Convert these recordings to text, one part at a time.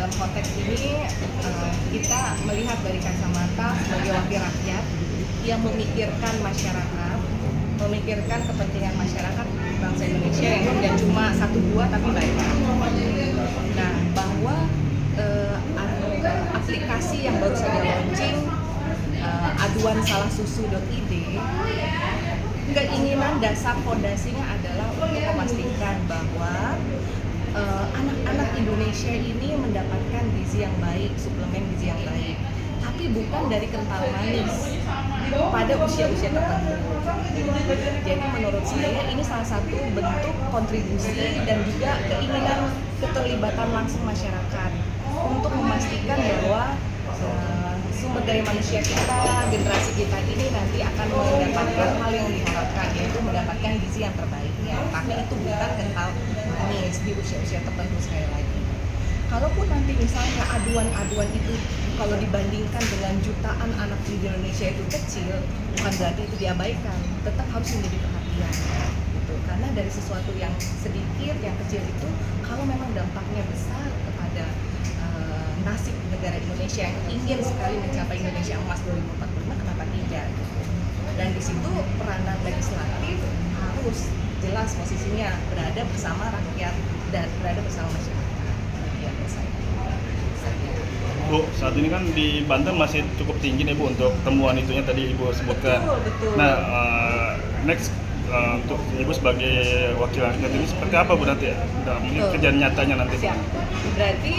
dalam konteks ini kita melihat dari kacamata sebagai wakil rakyat yang memikirkan masyarakat, memikirkan kepentingan masyarakat bangsa Indonesia yang tidak cuma satu dua tapi banyak. Nah, bahwa aplikasi yang baru saja launching, aduansalahsusu.id, keinginan dasar fondasinya adalah untuk memastikan bahwa anak-anak Indonesia ini mendapatkan gizi yang baik, suplemen gizi yang baik, tapi bukan dari kental manis pada usia-usia tertentu. Jadi menurut saya ini salah satu bentuk kontribusi dan juga keinginan keterlibatan langsung masyarakat untuk memastikan bahwa sumber daya manusia kita, generasi kita ini nanti akan mendapatkan hal yang diharapkan, yaitu mendapatkan gizi yang terbaiknya. Tapi itu bukan kental manis di usia-usia tertentu sekali lagi. Kalaupun nanti misalnya aduan-aduan itu kalau dibandingkan dengan jutaan anak di Indonesia itu kecil, bukan berarti itu diabaikan, tetap harus menjadi perhatian. Gitu. Karena dari sesuatu yang sedikit, yang kecil itu, kalau memang dampaknya besar kepada nasib negara Indonesia yang ingin sekali mencapai Indonesia Emas 2045, kenapa tidak? Dan di situ peranan legislatif harus jelas posisinya berada bersama rakyat dan berada bersama masyarakat. Ya, Bu, saat ini kan di Banten masih cukup tinggi nih Bu untuk temuan itunya tadi Ibu sebutkan. Betul. Nah, next untuk Ibu sebagai wakil rakyat ini seperti apa Bu nanti kerjaan nyatanya nanti? Siap. Berarti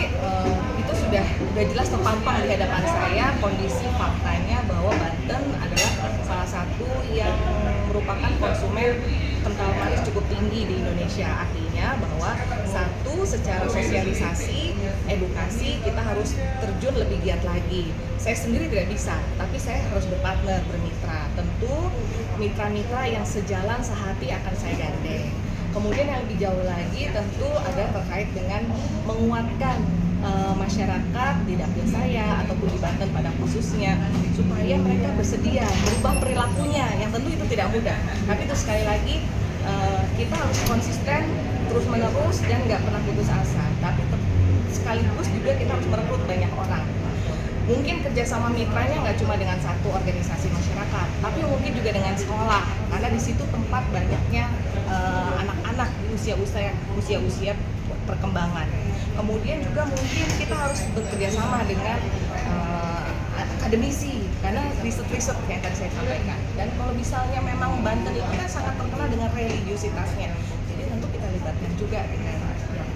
itu sudah jelas terpampang di hadapan saya kondisi faktanya bahwa Banten adalah salah satu yang merupakan konsumen kental manis cukup tinggi di Indonesia. Artinya bahwa satu, secara sosialisasi, edukasi kita harus terjun lebih giat lagi. Saya sendiri tidak bisa, tapi saya harus berpartner, bermitra. Tentu mitra-mitra yang sejalan sehati akan saya gandeng. Kemudian yang lebih jauh lagi tentu ada terkait dengan menguatkan masyarakat di dapil saya ataupun di Banten pada khususnya supaya mereka bersedia berubah perilakunya, yang tentu itu tidak mudah. Tapi itu sekali lagi kita harus konsisten terus menerus dan nggak pernah putus asa. Tapi sekaligus juga kita harus merekrut banyak orang. Mungkin kerjasama mitranya nggak cuma dengan satu organisasi masyarakat, tapi mungkin juga dengan sekolah, karena di situ tempat banyaknya anak-anak di usia-usia perkembangan. Kemudian juga mungkin kita harus bekerjasama dengan akademisi, karena riset-riset yang tadi saya sampaikan. Dan kalau misalnya memang Banten itu kan sangat terkenal dengan religiositasnya, jadi tentu kita libatkan juga dengan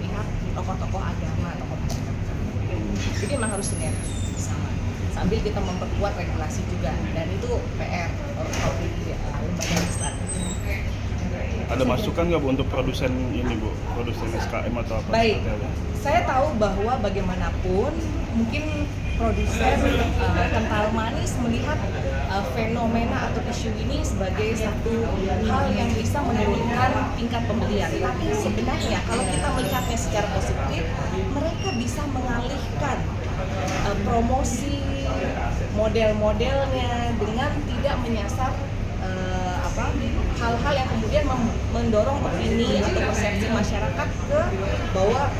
pihak tokoh-tokoh agama, tokoh masyarakat. Jadi memang harus sinergi bersama, sambil kita memperkuat regulasi juga, dan itu PR di lembaga legislatif. Ada masukan nggak Bu untuk produsen ini Bu, produsen SKM atau apa? Baik, saya tahu bahwa bagaimanapun mungkin produsen kental manis melihat fenomena atau isu ini sebagai satu hal yang bisa menurunkan tingkat pembelian. Tapi sebenarnya kalau kita melihatnya secara positif, mereka bisa mengalihkan promosi model-modelnya dengan tidak menyasar hal-hal yang kemudian mendorong opini atau persepsi masyarakat ke bahwa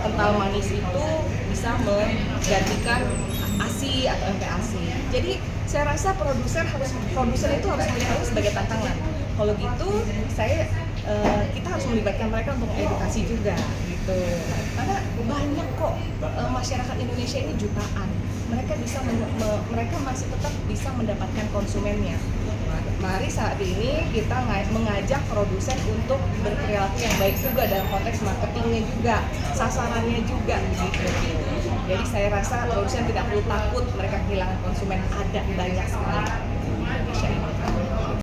kental manis itu bisa menggantikan ASI atau MPASI. Jadi saya rasa produsen itu harus melihatnya sebagai tantangan. Kalau gitu kita harus melibatkan mereka untuk edukasi juga gitu. Karena banyak kok masyarakat Indonesia ini jutaan. Mereka masih tetap bisa mendapatkan konsumennya. Mari saat ini kita mengajak produsen untuk berperilaku yang baik juga dalam konteks marketingnya juga, sasarannya juga gitu. Jadi saya rasa produsen tidak perlu takut mereka kehilangan konsumen, ada banyak sekali di Indonesia ini.